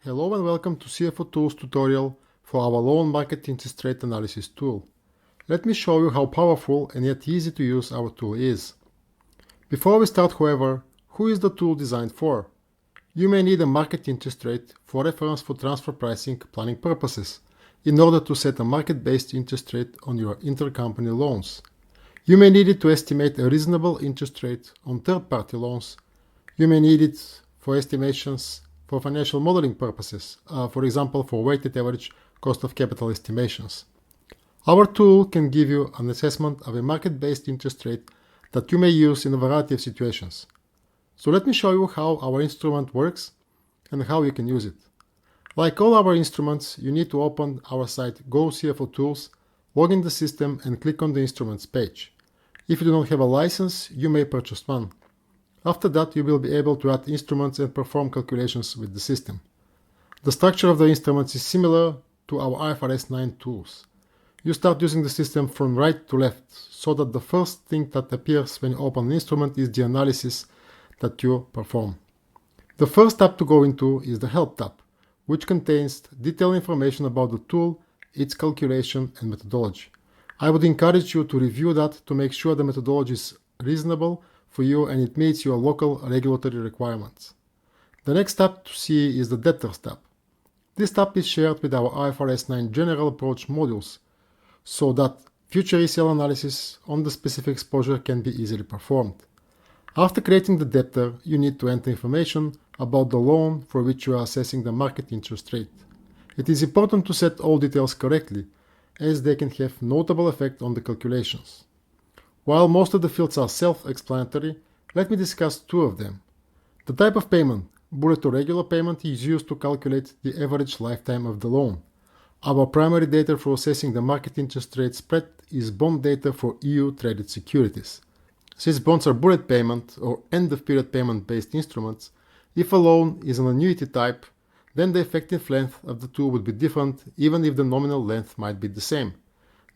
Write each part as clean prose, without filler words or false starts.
Hello and welcome to CFO.tools tutorial for our loan market interest rate analysis tool. Let me show you how powerful and yet easy to use our tool is. Before we start, however, who is the tool designed for? You may need a market interest rate for reference for transfer pricing planning purposes in order to set a market-based interest rate on your intercompany loans. You may need it to estimate a reasonable interest rate on third-party loans. You may need it for estimations for financial modeling purposes, for example, for weighted average cost of capital estimations. Our tool can give you an assessment of a market-based interest rate that you may use in a variety of situations. So let me show you how our instrument works and how you can use it. Like all our instruments, you need to open our site Go CFO Tools, log in the system and click on the Instruments page. If you do not have a license, you may purchase one. After that, you will be able to add instruments and perform calculations with the system. The structure of the instruments is similar to our IFRS 9 tools. You start using the system from right to left, so that the first thing that appears when you open an instrument is the analysis that you perform. The first tab to go into is the Help tab, which contains detailed information about the tool, its calculation and methodology. I would encourage you to review that to make sure the methodology is reasonable for you and it meets your local regulatory requirements. The next tab to see is the Debtors tab. This tab is shared with our IFRS 9 General Approach modules, so that future ECL analysis on the specific exposure can be easily performed. After creating the debtor, you need to enter information about the loan for which you are assessing the market interest rate. It is important to set all details correctly, as they can have notable effect on the calculations. While most of the fields are self-explanatory, let me discuss two of them. The type of payment, bullet or regular payment, is used to calculate the average lifetime of the loan. Our primary data for assessing the market interest rate spread is bond data for EU traded securities. Since bonds are bullet payment or end-of-period payment-based instruments, if a loan is an annuity type, then the effective length of the two would be different even if the nominal length might be the same.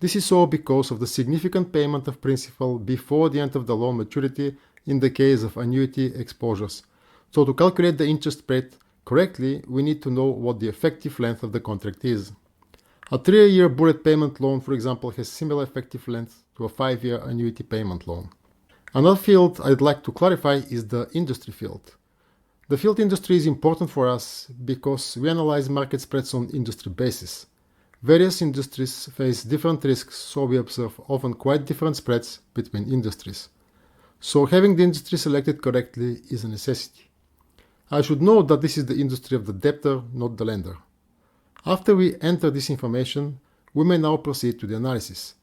This is so because of the significant payment of principal before the end of the loan maturity in the case of annuity exposures. So to calculate the interest rate correctly, we need to know what the effective length of the contract is. A 3-year bullet payment loan, for example, has similar effective length to a 5-year annuity payment loan. Another field I'd like to clarify is the industry field. The field industry is important for us because we analyze market spreads on industry basis. Various industries face different risks, so we observe often quite different spreads between industries. So having the industry selected correctly is a necessity. I should note that this is the industry of the debtor, not the lender. After we enter this information, we may now proceed to the analysis.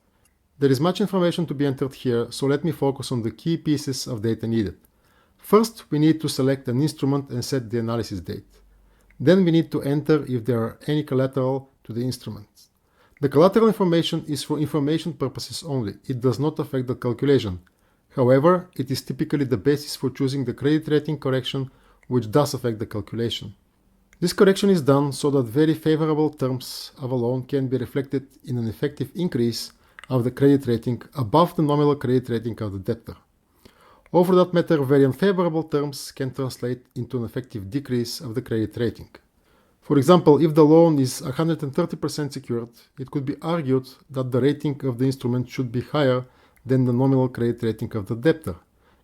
There is much information to be entered here, so let me focus on the key pieces of data needed. First, we need to select an instrument and set the analysis date. Then we need to enter if there are any collateral to the instrument. The collateral information is for information purposes only. It does not affect the calculation. However, it is typically the basis for choosing the credit rating correction, which does affect the calculation. This correction is done so that very favorable terms of a loan can be reflected in an effective increase of the credit rating above the nominal credit rating of the debtor. Or for that matter, very unfavorable terms can translate into an effective decrease of the credit rating. For example, if the loan is 130% secured, it could be argued that the rating of the instrument should be higher than the nominal credit rating of the debtor.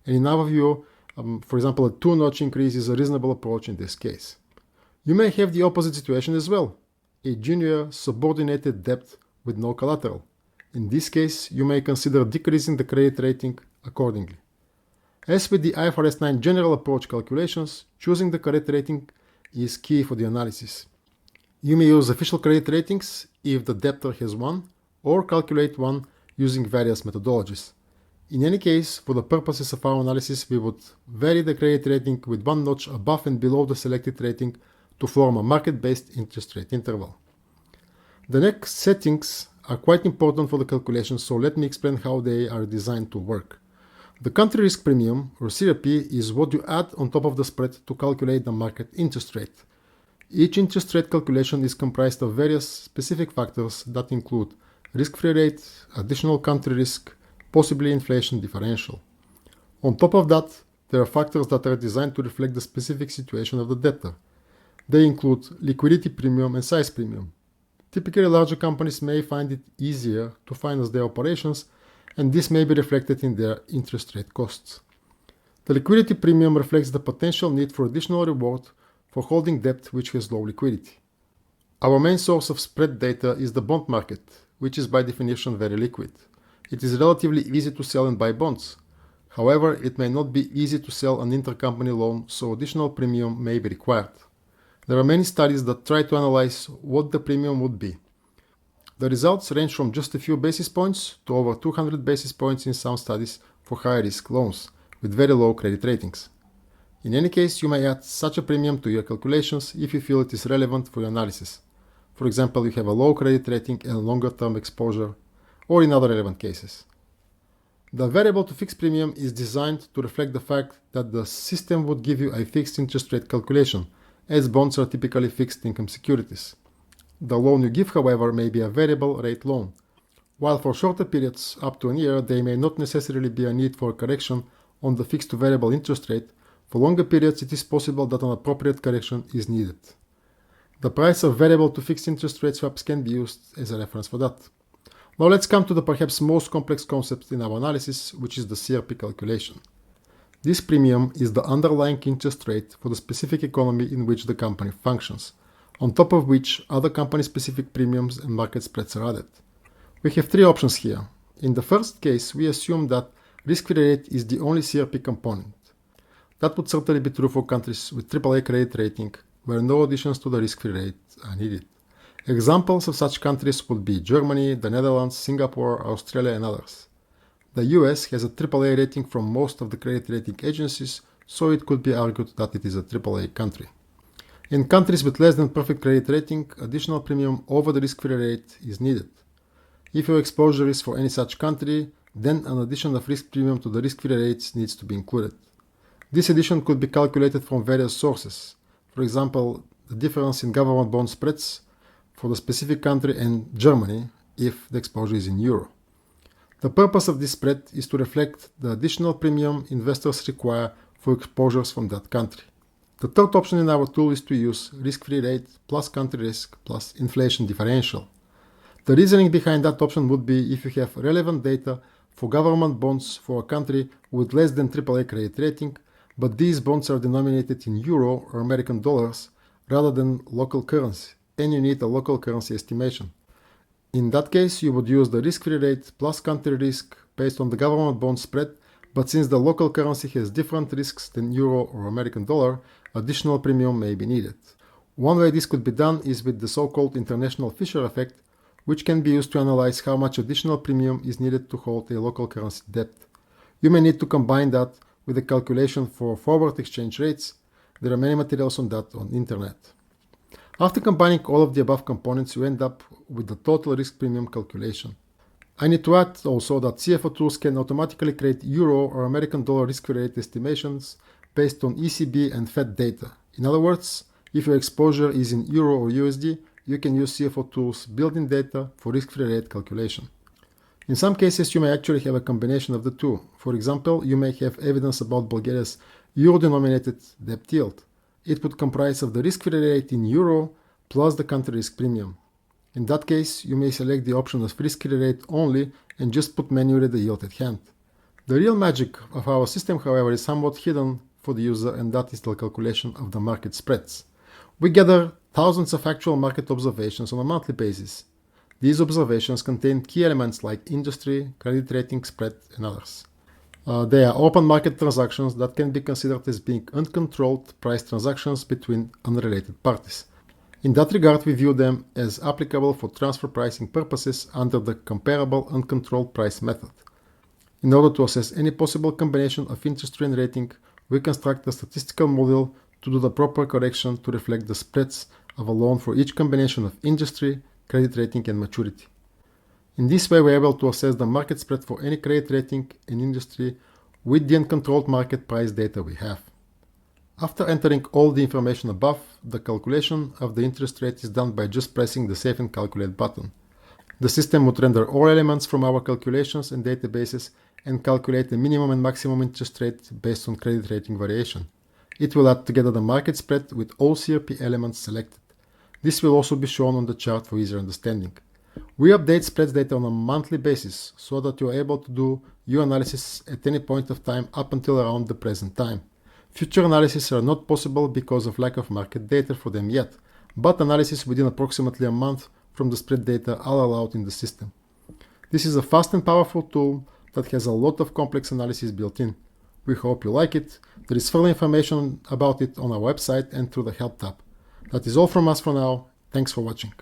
And in our view, for example, a 2-notch increase is a reasonable approach in this case. You may have the opposite situation as well, a junior subordinated debt with no collateral. In this case, you may consider decreasing the credit rating accordingly. As with the IFRS 9 general approach calculations, choosing the correct rating is key for the analysis. You may use official credit ratings if the debtor has one, or calculate one using various methodologies. In any case, for the purposes of our analysis, we would vary the credit rating with 1 notch above and below the selected rating to form a market-based interest rate interval. The next settings are quite important for the calculation, so let me explain how they are designed to work. The country risk premium, or CRP, is what you add on top of the spread to calculate the market interest rate. Each interest rate calculation is comprised of various specific factors that include risk-free rate, additional country risk, possibly inflation differential. On top of that, there are factors that are designed to reflect the specific situation of the debtor. They include liquidity premium and size premium. Typically, larger companies may find it easier to finance their operations, and this may be reflected in their interest rate costs. The liquidity premium reflects the potential need for additional reward for holding debt which has low liquidity. Our main source of spread data is the bond market, which is by definition very liquid. It is relatively easy to sell and buy bonds. However, it may not be easy to sell an intercompany loan, so additional premium may be required. There are many studies that try to analyze what the premium would be. The results range from just a few basis points to over 200 basis points in some studies for high-risk loans with very low credit ratings. In any case, you may add such a premium to your calculations if you feel it is relevant for your analysis. For example, you have a low credit rating and longer-term exposure, or in other relevant cases. The variable to fixed premium is designed to reflect the fact that the system would give you a fixed interest rate calculation, as bonds are typically fixed income securities. The loan you give, however, may be a variable rate loan. While for shorter periods, up to a year, there may not necessarily be a need for a correction on the fixed to variable interest rate, for longer periods it is possible that an appropriate correction is needed. The price of variable to fixed interest rate swaps can be used as a reference for that. Now let's come to the perhaps most complex concept in our analysis, which is the CRP calculation. This premium is the underlying interest rate for the specific economy in which the company functions, on top of which other company-specific premiums and market spreads are added. We have three options here. In the first case, we assume that risk-free rate is the only CRP component. That would certainly be true for countries with AAA credit rating, where no additions to the risk-free rate are needed. Examples of such countries would be Germany, the Netherlands, Singapore, Australia, and others. The US has a AAA rating from most of the credit rating agencies, so it could be argued that it is a AAA country. In countries with less than perfect credit rating, additional premium over the risk-free rate is needed. If your exposure is for any such country, then an addition of risk premium to the risk-free rates needs to be included. This addition could be calculated from various sources. For example, the difference in government bond spreads for the specific country and Germany if the exposure is in euro. The purpose of this spread is to reflect the additional premium investors require for exposures from that country. The third option in our tool is to use risk-free rate plus country risk plus inflation differential. The reasoning behind that option would be if you have relevant data for government bonds for a country with less than AAA credit rating, but these bonds are denominated in euro or American dollars rather than local currency, and you need a local currency estimation. In that case, you would use the risk-free rate plus country risk based on the government bond spread, but since the local currency has different risks than euro or American dollar, additional premium may be needed. One way this could be done is with the so-called international Fisher effect, which can be used to analyze how much additional premium is needed to hold a local currency debt. You may need to combine that with a calculation for forward exchange rates. There are many materials on that on the internet. After combining all of the above components, you end up with the total risk premium calculation. I need to add also that CFO.tools can automatically create euro or American dollar risk-free rate estimations based on ECB and Fed data. In other words, if your exposure is in euro or USD, you can use CFO.tools built-in data for risk-free rate calculation. In some cases, you may actually have a combination of the two. For example, you may have evidence about Bulgaria's euro-denominated debt yield. It would comprise of the risk-free rate in euro plus the country risk premium. In that case, you may select the option of risk-free rate only and just put manually the yield at hand. The real magic of our system, however, is somewhat hidden for the user, and that is the calculation of the market spreads. We gather thousands of actual market observations on a monthly basis. These observations contain key elements like industry, credit rating spread, and others. They are open market transactions that can be considered as being uncontrolled price transactions between unrelated parties. In that regard, we view them as applicable for transfer pricing purposes under the Comparable Uncontrolled Price method. In order to assess any possible combination of interest rate and rating, we construct a statistical model to do the proper correction to reflect the spreads of a loan for each combination of industry, credit rating, and maturity. In this way, we are able to assess the market spread for any credit rating and industry with the uncontrolled market price data we have. After entering all the information above, the calculation of the interest rate is done by just pressing the Save and Calculate button. The system would render all elements from our calculations and databases and calculate the minimum and maximum interest rate based on credit rating variation. It will add together the market spread with all CRP elements selected. This will also be shown on the chart for easier understanding. We update spreads data on a monthly basis so that you are able to do your analysis at any point of time up until around the present time. Future analyses are not possible because of lack of market data for them yet, but analysis within approximately a month from the spread data are allowed in the system. This is a fast and powerful tool that has a lot of complex analysis built in. We hope you like it. There is further information about it on our website and through the Help tab. That is all from us for now. Thanks for watching.